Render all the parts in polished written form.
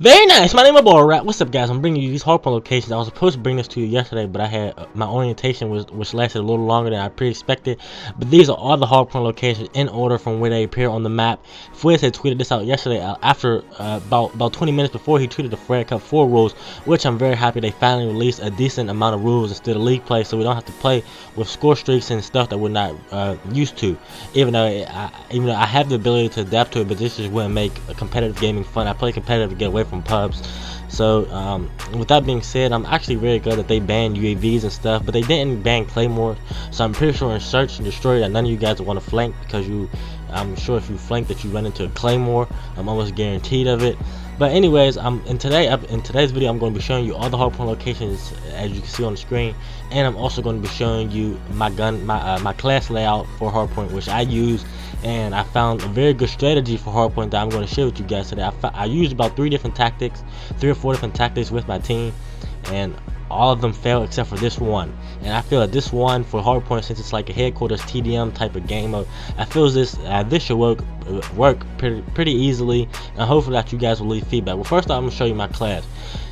Very nice. My name is Borat. What's up, guys? I'm bringing you these HardPoint locations. I was supposed to bring this to you yesterday, but I had my orientation which lasted a little longer than I pre-expected. But these are all the HardPoint locations in order from where they appear on the map. Fwiz had tweeted this out yesterday after about 20 minutes before he tweeted the Fred Cup 4 rules, which I'm very happy they finally released a decent amount of rules instead of league play, so we don't have to play with score streaks and stuff that we're not used to. Even though I have the ability to adapt to it, but this just wouldn't make a competitive gaming fun. I play competitive to get away from pubs. So with that being said, I'm actually very good that they banned UAVs and stuff, but they didn't ban Claymore. So I'm pretty sure in Search and Destroy that none of you guys want to flank, because I'm sure if you flank that you run into a Claymore. I'm almost guaranteed of it. But anyways, in today's video, I'm going to be showing you all the HardPoint locations as you can see on the screen, and I'm also going to be showing you my class layout for HardPoint, which I use, and I found a very good strategy for HardPoint that I'm going to share with you guys today. I used about 3 or 4 different tactics with my team, and all of them failed except for this one. And I feel that this one for HardPoint, since it's like a headquarters TDM type of game mode, I feel this should work pretty easily, and hopefully that you guys will leave feedback. Well, first off, I'm gonna show you my class.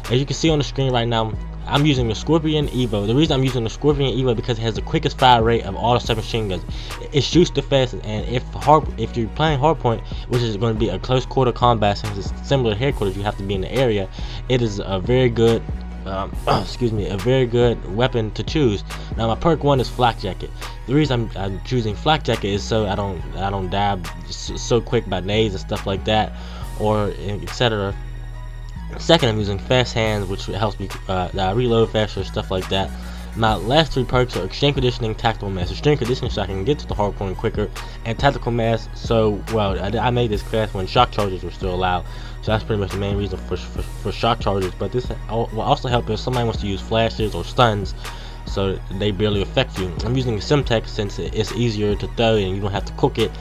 As you can see on the screen right now, I'm using the Scorpion Evo. The reason I'm using the Scorpion Evo because it has the quickest fire rate of all the submachine guns. It shoots the fastest, and if you're playing HardPoint, which is going to be a close quarter combat, since it's similar to headquarters, you have to be in the area. It is a very good a very good weapon to choose. Now my perk 1 is Flak Jacket. The reason I'm choosing Flak Jacket is so I don't die so quick by nades and stuff like that, or etc. Second, I'm using Fast Hands, which helps me reload faster, stuff like that. My last 3 perks are Extreme Conditioning, Tactical Mass. Extreme Conditioning so I can get to the HardPoint quicker, and Tactical Mass so, well, I made this class when shock charges were still allowed, so that's pretty much the main reason for shock charges. But this will also help if somebody wants to use flashes or stuns, so they barely affect you. I'm using Simtech since it's easier to throw and you don't have to cook it,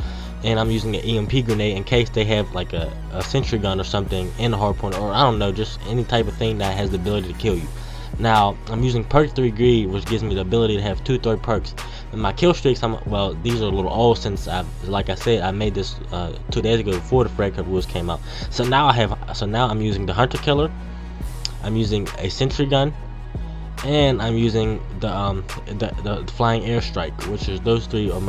and I'm using an EMP grenade in case they have like a sentry gun or something in the HardPoint, or I don't know, just any type of thing that has the ability to kill you. Now I'm using perk 3 greed, which gives me the ability to have 2 third perks. And my kill streaks, well, these are a little old since like I said, I made this 2 days ago before the Fred Cup rules came out. So now I'm using the Hunter Killer, I'm using a sentry gun, and I'm using the flying airstrike, which is those three are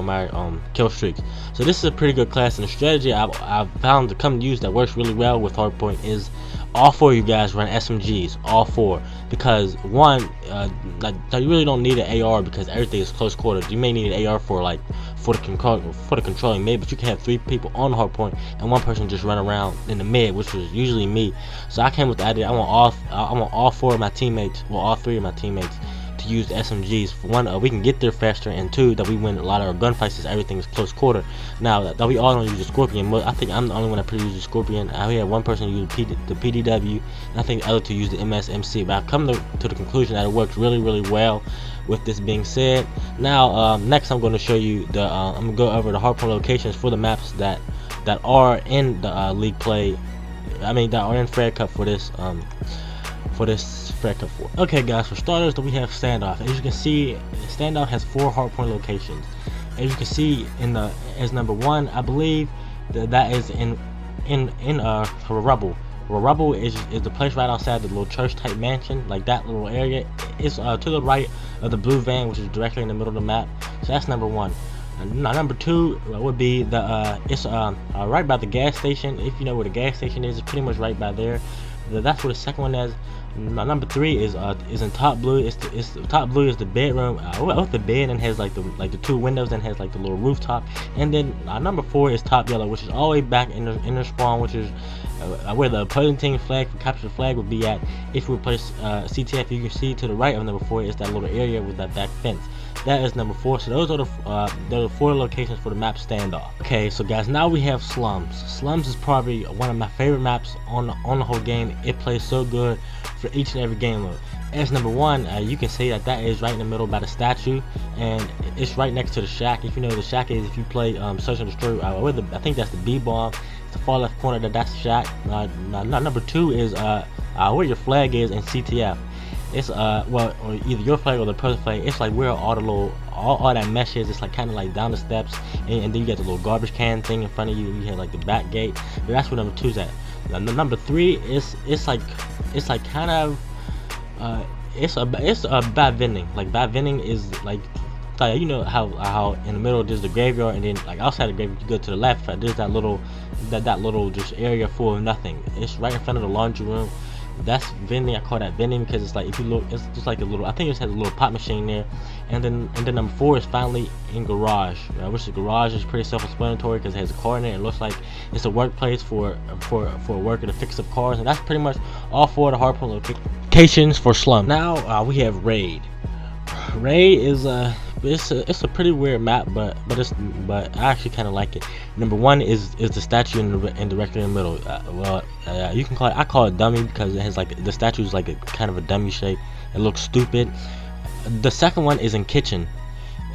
my kill streaks. So this is a pretty good class, and the strategy I've found to come to use that works really well with HardPoint is all 4 of you guys run SMGs, all 4, because one, you really don't need an AR because everything is close quarters. You may need an AR for the controlling mid, but you can have 3 people on HardPoint and 1 person just run around in the mid, which was usually me. So I came with the idea I want all 4 of my teammates, well, all 3 of my teammates, to use the SMGs. For 1, we can get there faster, and 2, that we win a lot of our gunfights since everything is close quarter. Now that we all don't use the Scorpion, I think I'm the only one that pretty use the Scorpion. We had 1 person use the PDW, and I think the other 2 use the MSMC. But I've come to the conclusion that it works really well. With this being said, now next I'm going to show you I'm going to go over the HardPoint locations for the maps that are in the league play. That are in Fred Cup for this Fred Cup 4. Okay guys, for starters, we have Standoff. As you can see, Standoff has 4 HardPoint locations. As you can see as number 1, I believe that is in Rubble. Rubble is the place right outside the little church type mansion, like that little area. It's to the right of the blue van, which is directly in the middle of the map. So that's number 1. Now number 2 would be it's right by the gas station. If you know where the gas station is, it's pretty much right by there. That's where the second one is. Number 3 is in top blue. Top blue is the bedroom with the bed, and has like the 2 windows, and has like the little rooftop. And then number 4 is top yellow, which is all the way back in the spawn, which is where the opposing team flag, capture flag, would be at. If we replace CTF, you can see to the right of number 4 is that little area with that back fence. That is number 4. So those are the 4 locations for the map Standoff. Okay, so guys, now we have Slums. Slums is probably one of my favorite maps on the whole game. It plays so good for each and every game mode. As number 1, you can see that is right in the middle by the statue, and it's right next to the shack. If you know what the shack is, if you play Search and Destroy, I think that's the B-bomb. It's the far left corner. That's the shack. Number 2 is where your flag is in CTF. It's well, or either your flag or the opposing flag. It's like where all that mesh is. It's like kind of like down the steps, and then you got the little garbage can thing in front of you. You have like the back gate. But that's where number 2's at. Now, number 3 is it's like kind of it's a bad vending. Like bad vending is like you know how in the middle there's the graveyard, and then like outside the graveyard you go to the left, there's that little just area full of nothing. It's right in front of the laundry room. That's vending. I call that vending because it's like, if you look, it's just like a little, I think it just has a little pot machine there. And then number 4 is finally in garage, which the garage is pretty self-explanatory because it has a car in it. It looks like it's a workplace for a worker to fix up cars, and that's pretty much all 4 of the HardPoint locations for slum. Now we have raid. Raid is it's a pretty weird map, but I actually kind of like it. Number 1 is the statue in directly in the middle. You can call it, I call it dummy because it has like, the statue is like a kind of a dummy shape. It looks stupid. The second one is in kitchen.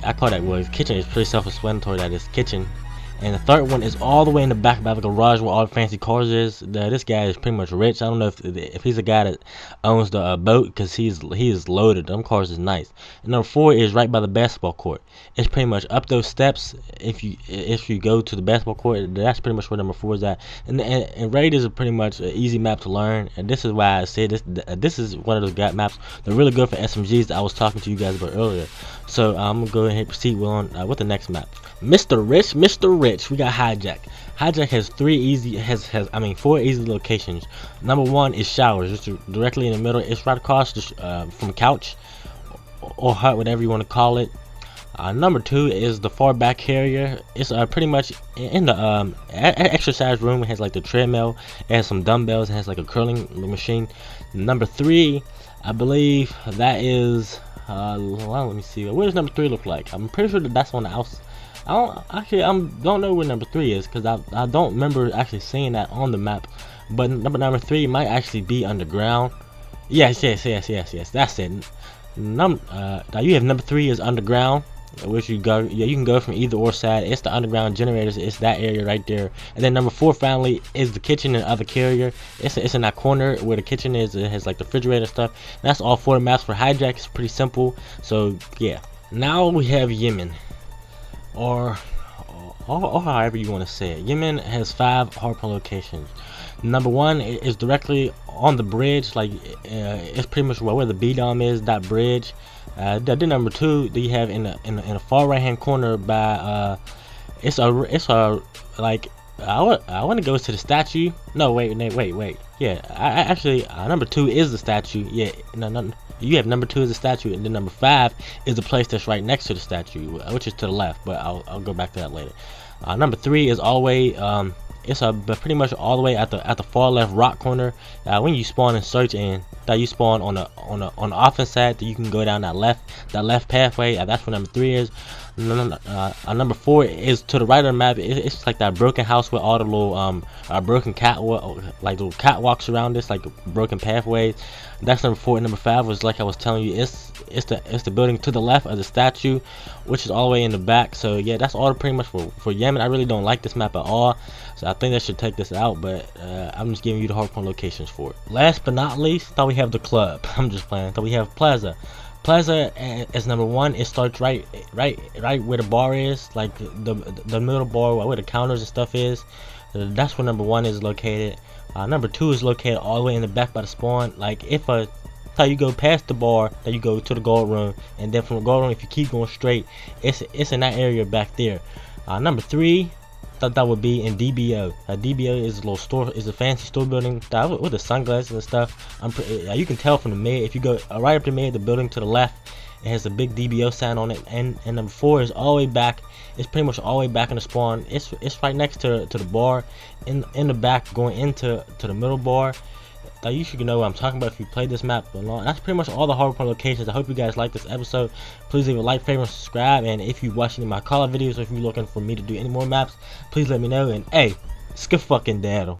I call that, well, kitchen is pretty self-explanatory that it's kitchen. And the third one is all the way in the back by the garage where all the fancy cars is. This guy is pretty much rich. I don't know if he's a guy that owns the boat, because he is loaded. Them cars is nice. And number 4 is right by the basketball court. It's pretty much up those steps. If you go to the basketball court, that's pretty much where number 4 is at. And raid is a pretty much an easy map to learn. And this is why I said this is one of those gap maps. They're really good for SMGs that I was talking to you guys about earlier. So I'm gonna go ahead and proceed with the next map. Mr. Rich, we got hijack. Hijack has 4 easy locations. Number 1 is showers, just directly in the middle. It's right across from couch or hut, whatever you want to call it. Number 2 is the far back carrier. It's pretty much in the exercise room. It has like the treadmill, it has some dumbbells, it has like a curling machine. Number 3, I believe that is well, let me see, what does number 3 look like? I'm pretty sure that's on the outside. I don't know where number 3 is, because I don't remember actually seeing that on the map. But number 3 might actually be underground. Yes, that's it. Now you have number 3 is underground, which you can go from either or side. It's the underground generators. It's that area right there. And then number 4 finally is the kitchen and other carrier. It's in that corner where the kitchen is. It has like the refrigerator and stuff. And that's all 4 maps for hijack. It's pretty simple. So yeah. Now we have Yemen, or however you want to say it. Yemen has 5 HardPoint locations. Number 1 is directly on the bridge, like it's pretty much where the B-dom is, that bridge. Then number 2 that you have in the far right hand corner by it's a like, I want to go to the statue. No, wait. Yeah, I actually number 2 is the statue. Yeah, no. You have number 2 is the statue, and then number 5 is the place that's right next to the statue, which is to the left. But I'll go back to that later. Number 3 is all the way it's pretty much all the way at the far left rock corner. When you spawn and search, and that you spawn on the offense side, that you can go down that left pathway. That's where number 3 is. Number 4 is to the right of the map. It's like that broken house with all the little broken like little catwalks around this, like broken pathways. That's number 4. And number 5 was, like I was telling you, it's the building to the left of the statue, which is all the way in the back. So yeah, that's all pretty much for Yemen. I really don't like this map at all, so I think they should take this out, but I'm just giving you the HardPoint locations for it. Last but not least, thought we have the club. I'm just playing. Thought we have Plaza. Plaza is number 1. It starts right where the bar is, like the middle bar where the counters and stuff is. That's where number 1 is located. Number 2 is located all the way in the back by the spawn. Like how you go past the bar, then you go to the gold room, and then from the gold room, if you keep going straight, it's in that area back there. Number 3, that would be in DBO. DBO is a little store, is a fancy store building with the sunglasses and stuff. You can tell from the mid. If you go right up the mid, the building to the left, it has a big DBO sign on it. And number 4 is all the way back. It's pretty much all the way back in the spawn. It's right next to the bar, in the back, going into the middle bar. You should know what I'm talking about if you played this map for long. That's pretty much all the HardPoint locations. I hope you guys like this episode. Please leave a like, favorite, and subscribe. And if you watch any of my call-out videos, or if you're looking for me to do any more maps, please let me know. And hey, skip fucking daddle.